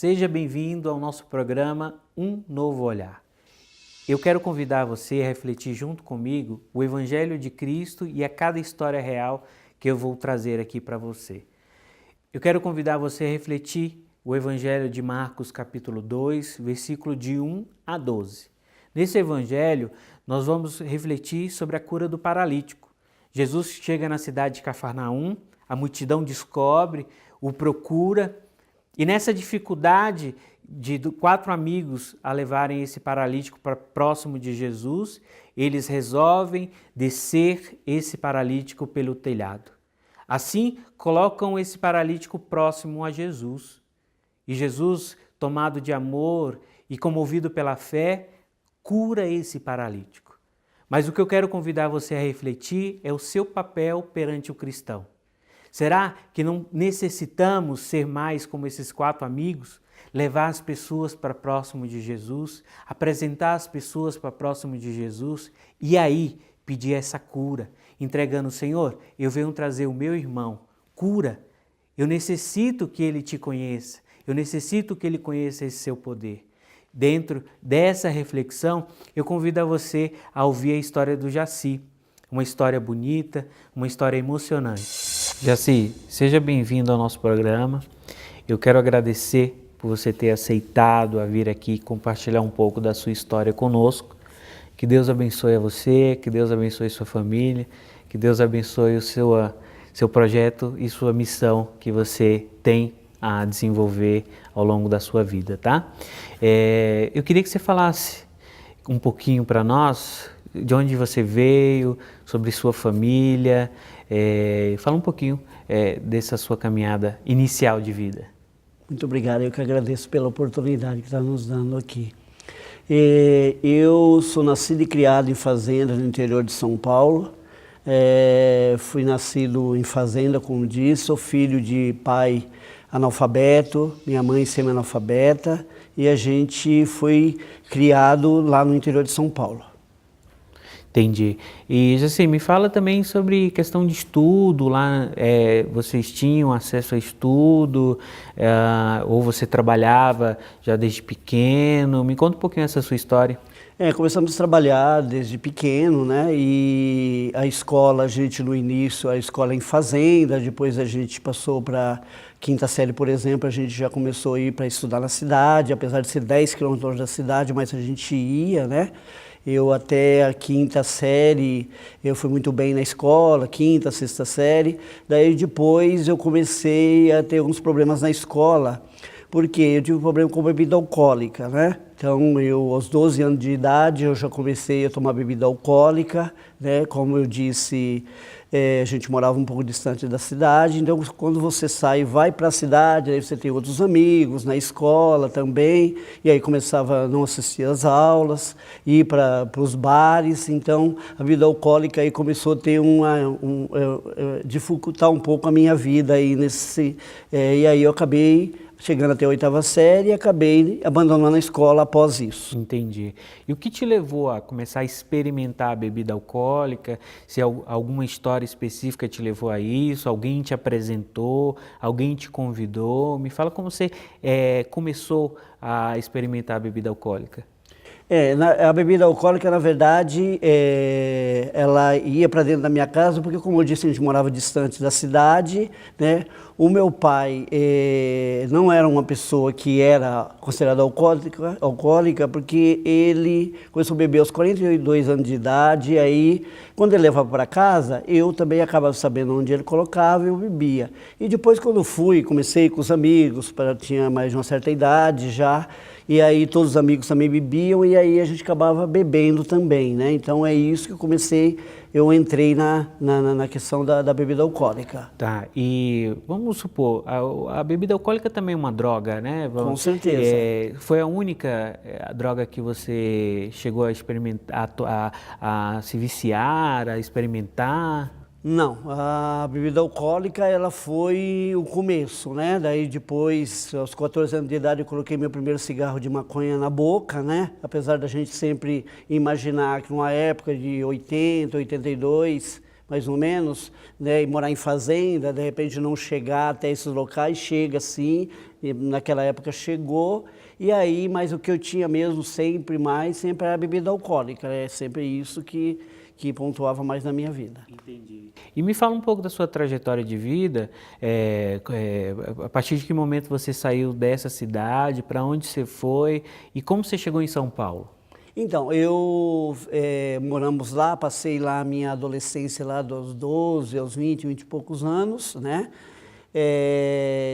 Seja bem-vindo ao nosso programa Um Novo Olhar. Eu quero convidar você a refletir junto comigo o Evangelho de Cristo e a cada história real que eu vou trazer aqui para você. Eu quero convidar você a refletir o Evangelho de Marcos capítulo 2, versículo de 1 a 12. Nesse Evangelho, nós vamos refletir sobre a cura do paralítico. Jesus chega na cidade de Cafarnaum, a multidão descobre, o procura, e nessa dificuldade de 4 amigos a levarem esse paralítico para próximo de Jesus, eles resolvem descer esse paralítico pelo telhado. Assim, colocam esse paralítico próximo a Jesus. E Jesus, tomado de amor e comovido pela fé, cura esse paralítico. Mas o que eu quero convidar você a refletir é o seu papel perante o cristão. Será que não necessitamos ser mais como esses 4 amigos? Levar as pessoas para próximo de Jesus, apresentar as pessoas para próximo de Jesus e aí pedir essa cura, entregando: Senhor, eu venho trazer o meu irmão, cura, eu necessito que ele te conheça, eu necessito que ele conheça esse seu poder. Dentro dessa reflexão, eu convido a você a ouvir a história do Jaci, uma história bonita, uma história emocionante. Jaci, seja bem-vindo ao nosso programa. Eu quero agradecer por você ter aceitado a vir aqui compartilhar um pouco da sua história conosco. Que Deus abençoe a você, que Deus abençoe sua família, que Deus abençoe o seu projeto e sua missão que você tem a desenvolver ao longo da sua vida, tá? Eu queria que você falasse um pouquinho para nós de onde você veio, sobre sua família, fala um pouquinho dessa sua caminhada inicial de vida. Muito obrigado, eu que agradeço pela oportunidade que está nos dando aqui. Eu sou nascido e criado em fazenda no interior de São Paulo. Fui nascido em fazenda, como disse, sou filho de pai analfabeto, minha mãe semi-analfabeta, e a gente foi criado lá no interior de São Paulo. Entendi. E, Jaci, me fala também sobre questão de estudo, lá vocês tinham acesso a estudo, ou você trabalhava já desde pequeno? Me conta um pouquinho essa sua história. Começamos a trabalhar desde pequeno, né? E a escola, a gente no início, a escola em fazenda, depois a gente passou para quinta série, por exemplo, a gente já começou a ir para estudar na cidade, apesar de ser 10 quilômetros da cidade, mas a gente ia, né? Eu até a quinta série, eu fui muito bem na escola, quinta, sexta série. Daí depois eu comecei a ter alguns problemas na escola, porque eu tive um problema com bebida alcoólica, né? Então, aos 12 anos de idade, eu já comecei a tomar bebida alcoólica, né? Como eu disse, a gente morava um pouco distante da cidade, então quando você sai e vai para a cidade, aí você tem outros amigos, na escola também, e aí começava a não assistir às aulas, ir para os bares, então a vida alcoólica aí começou a ter dificultar um pouco a minha vida aí e aí eu acabei chegando até a 8ª série e acabei abandonando a escola após isso. Entendi. E o que te levou a começar a experimentar a bebida alcoólica? Se alguma história específica te levou a isso? Alguém te apresentou? Alguém te convidou? Me fala como você começou a experimentar a bebida alcoólica. A bebida alcoólica, na verdade, ela ia para dentro da minha casa, porque, como eu disse, a gente morava distante da cidade, né? O meu pai não era uma pessoa que era considerada alcoólica, porque ele começou a beber aos 42 anos de idade, e aí, quando ele levava para casa, eu também acabava sabendo onde ele colocava e eu bebia. E depois, quando eu comecei com os amigos, tinha mais de uma certa idade já, e aí todos os amigos também bebiam e aí a gente acabava bebendo também, né? Então é isso que eu entrei na questão da bebida alcoólica. Tá, e vamos supor, a bebida alcoólica também é uma droga, né? Com certeza. Foi a única droga que você chegou a experimentar, a se viciar, a experimentar? Não, a bebida alcoólica ela foi o começo, né? Daí depois, aos 14 anos de idade, eu coloquei meu primeiro cigarro de maconha na boca, né? Apesar da gente sempre imaginar que numa época de 80, 82, mais ou menos, né, e morar em fazenda, de repente não chegar até esses locais, chega sim, e naquela época chegou, e aí, mas o que eu tinha mesmo sempre era a bebida alcoólica, é sempre isso que pontuava mais na minha vida. Entendi. E me fala um pouco da sua trajetória de vida, a partir de que momento você saiu dessa cidade, para onde você foi e como você chegou em São Paulo? Então, moramos lá, passei lá a minha adolescência lá dos 12 aos 20 e poucos anos, né?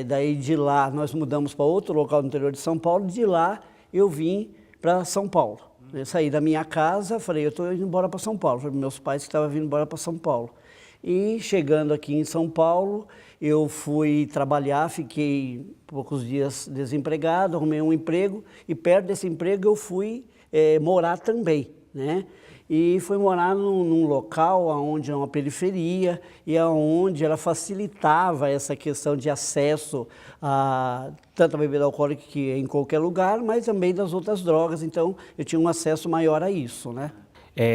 Daí de lá nós mudamos para outro local no interior de São Paulo, de lá eu vim para São Paulo. Eu saí da minha casa, falei, eu estou indo embora para São Paulo, falei para meus pais que estavam vindo embora para São Paulo. E chegando aqui em São Paulo, eu fui trabalhar, fiquei poucos dias desempregado, arrumei um emprego e perto desse emprego eu fui morar também, né? E fui morar num local onde é uma periferia e onde ela facilitava essa questão de acesso a tanto a bebida alcoólica que é em qualquer lugar, mas também das outras drogas, então eu tinha um acesso maior a isso, né?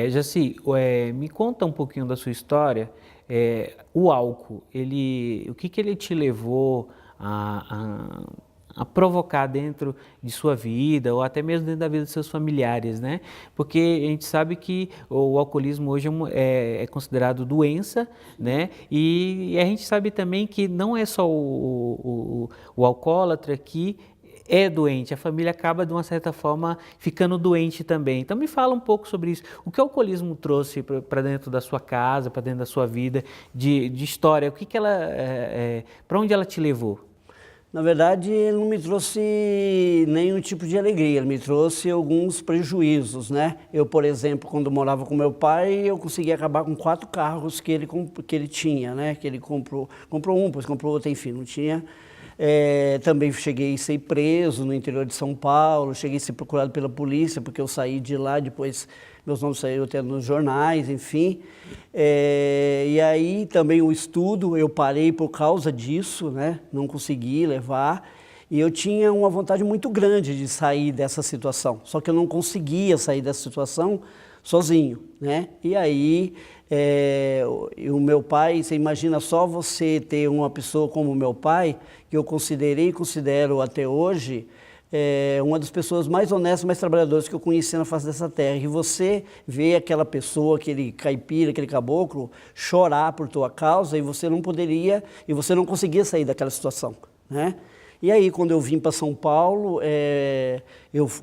Jaci, me conta um pouquinho da sua história. O álcool, o que ele te levou a provocar dentro de sua vida ou até mesmo dentro da vida dos seus familiares, né? Porque a gente sabe que o alcoolismo hoje é considerado doença, né? E a gente sabe também que não é só o alcoólatra que é doente, a família acaba de uma certa forma ficando doente também. Então me fala um pouco sobre isso. O que o alcoolismo trouxe para dentro da sua casa, para dentro da sua vida, de história? O que ela, para onde ela te levou? Na verdade, ele não me trouxe nenhum tipo de alegria, ele me trouxe alguns prejuízos, né? Eu, por exemplo, quando morava com meu pai, eu consegui acabar com 4 carros que ele tinha, né? Que ele comprou um, depois comprou outro, enfim, não tinha. Também cheguei a ser preso no interior de São Paulo, cheguei a ser procurado pela polícia, porque eu saí de lá, depois meus nomes saíram até nos jornais, enfim. E aí também o estudo, eu parei por causa disso, né? Não consegui levar. E eu tinha uma vontade muito grande de sair dessa situação, só que eu não conseguia sair dessa situação sozinho, né? E aí, o meu pai, você imagina só você ter uma pessoa como o meu pai, que eu considerei e considero até hoje uma das pessoas mais honestas, mais trabalhadoras que eu conheci na face dessa terra. E você vê aquela pessoa, aquele caipira, aquele caboclo, chorar por tua causa e você não poderia, e você não conseguia sair daquela situação, né? E aí, quando eu vim para São Paulo,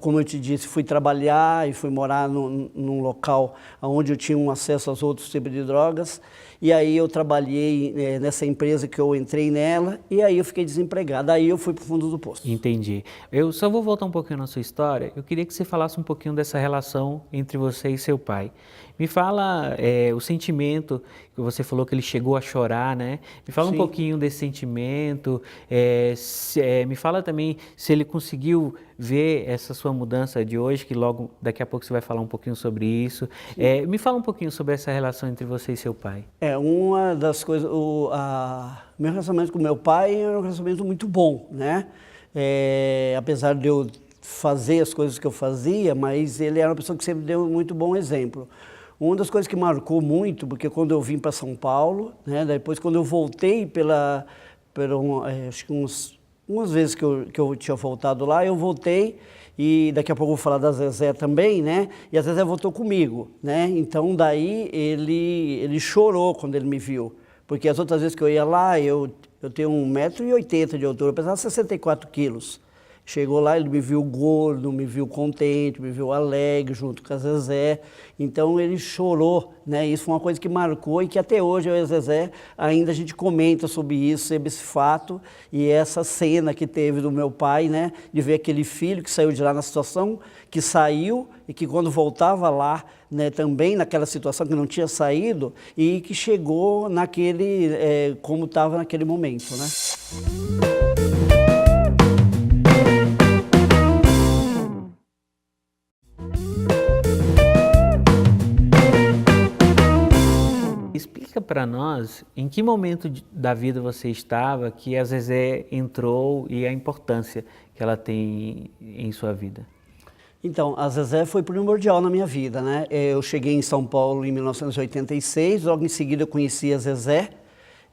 como eu te disse, fui trabalhar e fui morar num local onde eu tinha um acesso aos outros tipos de drogas. E aí eu trabalhei nessa empresa que eu entrei nela, e aí eu fiquei desempregado. Aí eu fui para o fundo do poço. Entendi. Eu só vou voltar um pouquinho na sua história. Eu queria que você falasse um pouquinho dessa relação entre você e seu pai. Me fala o sentimento, que você falou que ele chegou a chorar, né? Me fala um pouquinho desse sentimento, me fala também se ele conseguiu ver essa sua mudança de hoje, que logo daqui a pouco você vai falar um pouquinho sobre isso. Me fala um pouquinho sobre essa relação entre você e seu pai. Uma das coisas, meu relacionamento com meu pai era um relacionamento muito bom, né? Apesar de eu fazer as coisas que eu fazia, mas ele era uma pessoa que sempre deu um muito bom exemplo. Uma das coisas que marcou muito, porque quando eu vim para São Paulo, né, depois quando eu voltei acho que umas vezes que eu tinha voltado lá, eu voltei, e daqui a pouco eu vou falar da Zezé também, né, e a Zezé voltou comigo, né, então daí ele chorou quando ele me viu, porque as outras vezes que eu ia lá, eu tenho 1,80 m de altura, eu pesava 64 quilos. Chegou lá, ele me viu gordo, me viu contente, me viu alegre, junto com a Zezé. Então ele chorou, né? Isso foi uma coisa que marcou e que até hoje eu e a Zezé ainda a gente comenta sobre isso, sobre esse fato. E essa cena que teve do meu pai, né? De ver aquele filho que saiu de lá na situação, que saiu e que quando voltava lá, né, também naquela situação que não tinha saído e que chegou como estava naquele momento, né? Explica para nós em que momento da vida você estava que a Zezé entrou e a importância que ela tem em sua vida. Então, a Zezé foi primordial na minha vida, né? Eu cheguei em São Paulo em 1986, logo em seguida eu conheci a Zezé,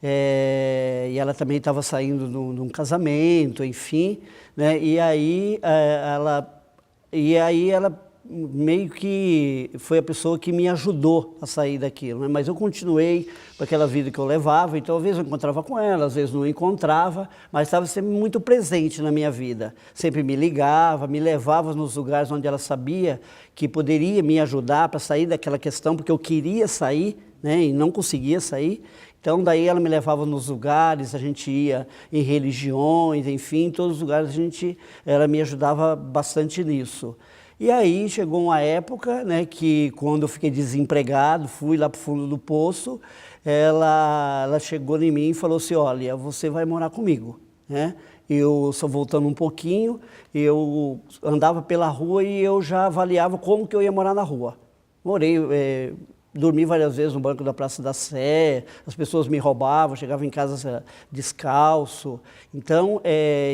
e ela também estava saindo de um casamento, enfim, né? E aí ela meio que foi a pessoa que me ajudou a sair daquilo, né? Mas eu continuei com aquela vida que eu levava, então às vezes eu encontrava com ela, às vezes não encontrava, mas estava sempre muito presente na minha vida. Sempre me ligava, me levava nos lugares onde ela sabia que poderia me ajudar para sair daquela questão, porque eu queria sair, né? E não conseguia sair. Então daí ela me levava nos lugares, a gente ia em religiões, enfim, em todos os lugares ela me ajudava bastante nisso. E aí chegou uma época, né, que quando eu fiquei desempregado, fui lá para o fundo do poço, ela chegou em mim e falou assim, olha, você vai morar comigo, né? Eu, só voltando um pouquinho, eu andava pela rua e eu já avaliava como que eu ia morar na rua. Morei, dormi várias vezes no banco da Praça da Sé, as pessoas me roubavam, chegava em casa descalço. Então,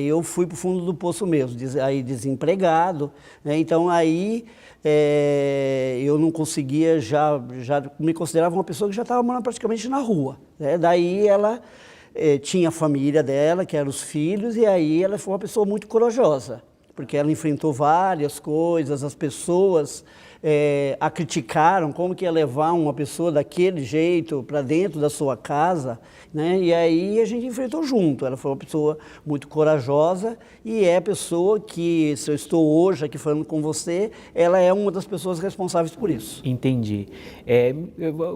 eu fui para o fundo do poço mesmo, aí desempregado, né? Então, aí eu não conseguia, já me considerava uma pessoa que já estava morando praticamente na rua, né? Daí ela tinha a família dela, que eram os filhos, e aí ela foi uma pessoa muito corajosa, porque ela enfrentou várias coisas, as pessoas a criticaram, como que ia levar uma pessoa daquele jeito para dentro da sua casa, né? E aí a gente enfrentou junto. Ela foi uma pessoa muito corajosa e é a pessoa que, se eu estou hoje aqui falando com você, ela é uma das pessoas responsáveis por isso. Entendi.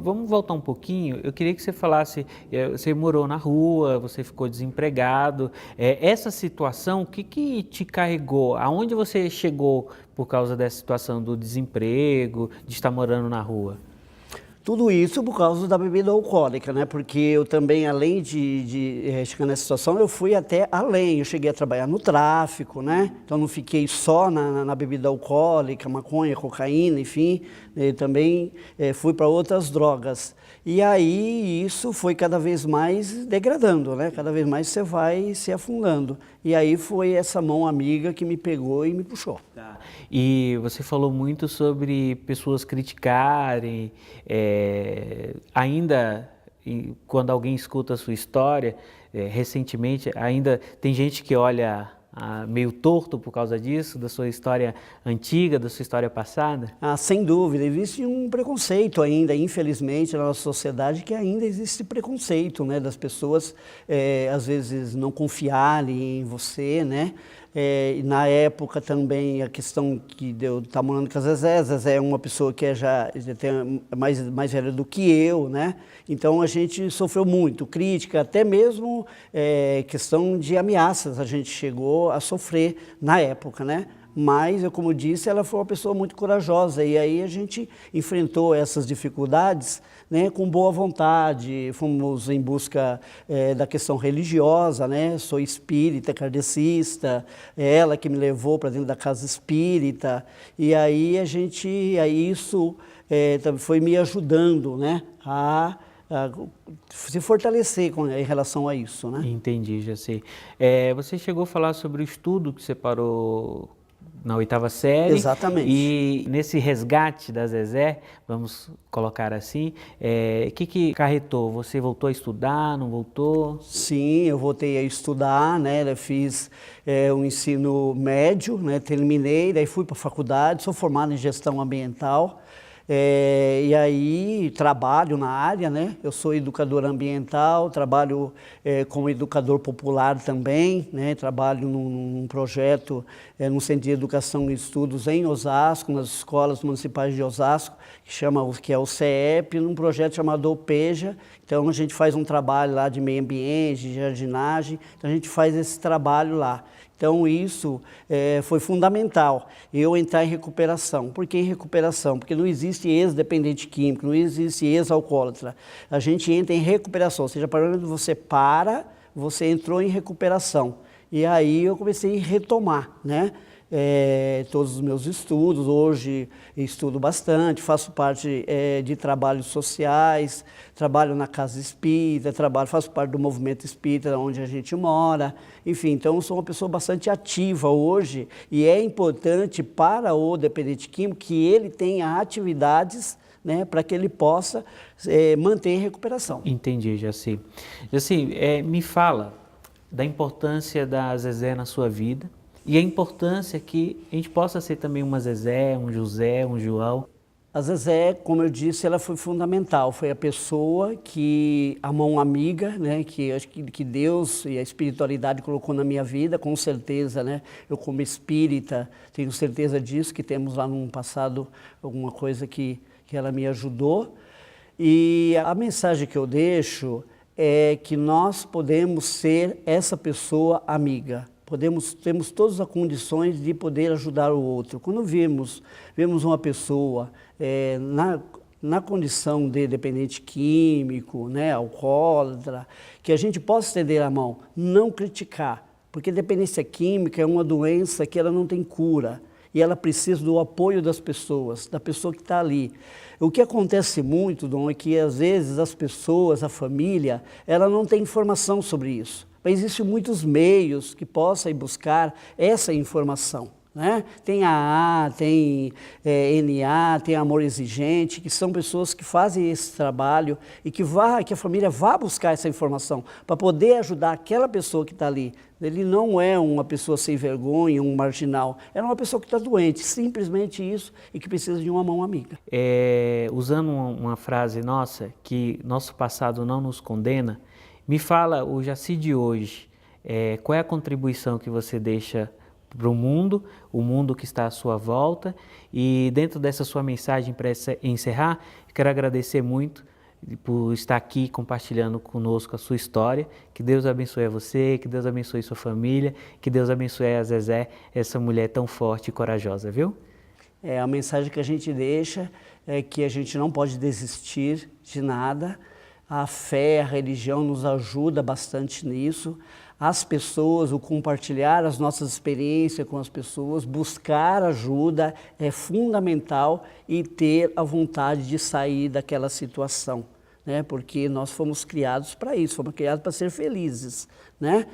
Vamos voltar um pouquinho. Eu queria que você falasse, você morou na rua, você ficou desempregado. Essa situação, o que te carregou? Aonde você chegou por causa dessa situação do desemprego, de estar morando na rua? Tudo isso por causa da bebida alcoólica, né? Porque eu também, além de chegar nessa situação, eu fui até além. Eu cheguei a trabalhar no tráfico, né? Então não fiquei só na bebida alcoólica, maconha, cocaína, enfim. Também fui para outras drogas. E aí isso foi cada vez mais degradando, né? Cada vez mais você vai se afundando. E aí foi essa mão amiga que me pegou e me puxou. Tá. E você falou muito sobre pessoas criticarem, ainda quando alguém escuta a sua história, recentemente, ainda tem gente que olha meio torto por causa disso, da sua história antiga, da sua história passada? Sem dúvida, existe um preconceito ainda, infelizmente, na nossa sociedade, que ainda existe preconceito, né, das pessoas, às vezes, não confiarem em você, né? Na época também a questão que eu estava morando com a Zezé. Zezé é uma pessoa que já tem mais velha do que eu, né? Então a gente sofreu muito, crítica, até mesmo questão de ameaças a gente chegou a sofrer na época, né? Mas, como disse, ela foi uma pessoa muito corajosa e aí a gente enfrentou essas dificuldades, né, com boa vontade. Fomos em busca da questão religiosa, né? Sou espírita, kardecista, ela que me levou para dentro da casa espírita e aí isso foi me ajudando, né, a se fortalecer em relação a isso, né? Entendi, já sei. Você chegou a falar sobre o estudo que você parou na 8ª série. Exatamente. E nesse resgate da Zezé, vamos colocar assim, o que acarretou? Você voltou a estudar, não voltou? Sim, eu voltei a estudar, né? Eu fiz o ensino médio, né? Terminei, daí fui para a faculdade, sou formado em gestão ambiental. E aí trabalho na área, né? Eu sou educador ambiental, trabalho como educador popular também, né? Trabalho num projeto no Centro de Educação e Estudos em Osasco, nas escolas municipais de Osasco, que é o CEP, num projeto chamado OPEJA. Então a gente faz um trabalho lá de meio ambiente, de jardinagem, então a gente faz esse trabalho lá. Então isso foi fundamental, eu entrar em recuperação. Por que em recuperação? Porque não existe ex-dependente químico, não existe ex-alcoólatra. A gente entra em recuperação, ou seja, a partir do momento que você entrou em recuperação. E aí eu comecei a retomar, né? todos os meus estudos. Hoje estudo bastante, faço parte de trabalhos sociais, trabalho na casa espírita, faço parte do movimento espírita onde a gente mora. Enfim, então sou uma pessoa bastante ativa hoje e é importante para o dependente químico que ele tenha atividades, né, para que ele possa manter em recuperação. Entendi, Jaci. Jaci, me fala da importância da Zezé na sua vida e a importância que a gente possa ser também uma Zezé, um José, um João. A Zezé, como eu disse, ela foi fundamental, foi a pessoa que, a mão amiga, né, que acho que Deus e a espiritualidade colocou na minha vida, com certeza, né, eu como espírita tenho certeza disso, que temos lá num passado alguma coisa que ela me ajudou. E a mensagem que eu deixo é que nós podemos ser essa pessoa amiga. Temos todas as condições de poder ajudar o outro. Quando vemos uma pessoa na condição de dependente químico, né, alcoólatra, que a gente possa estender a mão, não criticar, porque dependência química é uma doença que ela não tem cura. E ela precisa do apoio das pessoas, da pessoa que está ali. O que acontece muito, Dom, é que às vezes as pessoas, a família, ela não tem informação sobre isso. Mas existem muitos meios que possam ir buscar essa informação, né? Tem AA, tem NA, tem Amor Exigente, que são pessoas que fazem esse trabalho e que a família vá buscar essa informação para poder ajudar aquela pessoa que está ali. Ele não é uma pessoa sem vergonha, um marginal, é uma pessoa que está doente, simplesmente isso, e que precisa de uma mão amiga. Usando uma frase nossa, que nosso passado não nos condena, me fala, o Jaci de hoje, qual é a contribuição que você deixa para o mundo que está à sua volta, e dentro dessa sua mensagem para encerrar, quero agradecer muito por estar aqui compartilhando conosco a sua história. Que Deus abençoe a você, que Deus abençoe sua família, que Deus abençoe a Zezé, essa mulher tão forte e corajosa, viu? A mensagem que a gente deixa é que a gente não pode desistir de nada. A fé, a religião nos ajuda bastante nisso. As pessoas, o compartilhar as nossas experiências com as pessoas, buscar ajuda é fundamental e ter a vontade de sair daquela situação, né? Porque nós fomos criados para isso, fomos criados para ser felizes, né?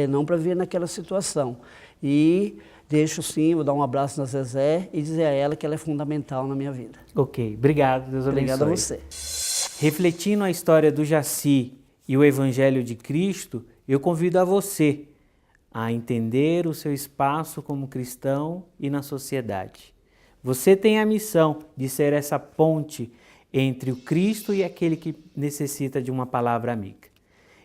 Não para viver naquela situação. E deixo sim, vou dar um abraço na Zezé e dizer a ela que ela é fundamental na minha vida. Ok, obrigado, Deus abençoe. Obrigado a você. Refletindo a história do Jaci e o Evangelho de Cristo, eu convido a você a entender o seu espaço como cristão e na sociedade. Você tem a missão de ser essa ponte entre o Cristo e aquele que necessita de uma palavra amiga.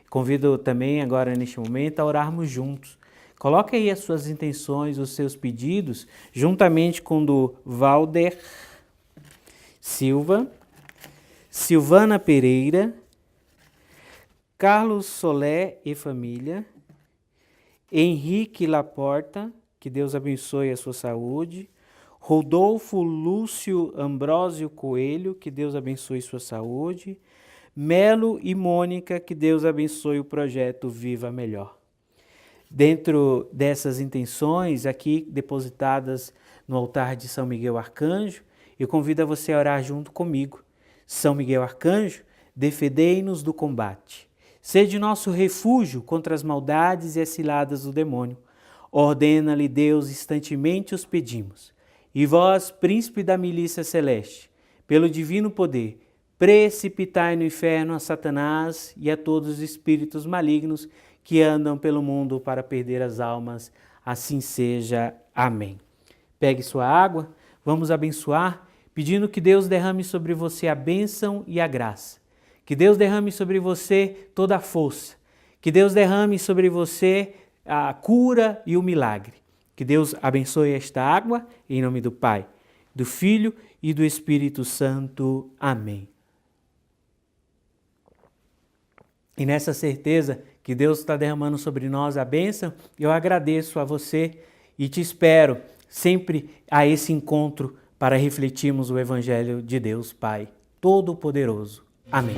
Convido também agora neste momento a orarmos juntos. Coloque aí as suas intenções, os seus pedidos, juntamente com o do Valder Silva, Silvana Pereira, Carlos Solé e família, Henrique Laporta, que Deus abençoe a sua saúde, Rodolfo Lúcio Ambrósio Coelho, que Deus abençoe sua saúde, Melo e Mônica, que Deus abençoe o projeto Viva Melhor. Dentro dessas intenções aqui depositadas no altar de São Miguel Arcanjo, eu convido a você a orar junto comigo. São Miguel Arcanjo, defendei-nos do combate. Sede nosso refúgio contra as maldades e as ciladas do demônio. Ordena-lhe Deus, instantemente os pedimos. E vós, príncipe da milícia celeste, pelo divino poder, precipitai no inferno a Satanás e a todos os espíritos malignos que andam pelo mundo para perder as almas. Assim seja. Amém. Pegue sua água, vamos abençoar, pedindo que Deus derrame sobre você a bênção e a graça. Que Deus derrame sobre você toda a força. Que Deus derrame sobre você a cura e o milagre. Que Deus abençoe esta água, em nome do Pai, do Filho e do Espírito Santo. Amém. E nessa certeza que Deus está derramando sobre nós a bênção, eu agradeço a você e te espero sempre a esse encontro para refletirmos o Evangelho de Deus Pai Todo-Poderoso. Amém.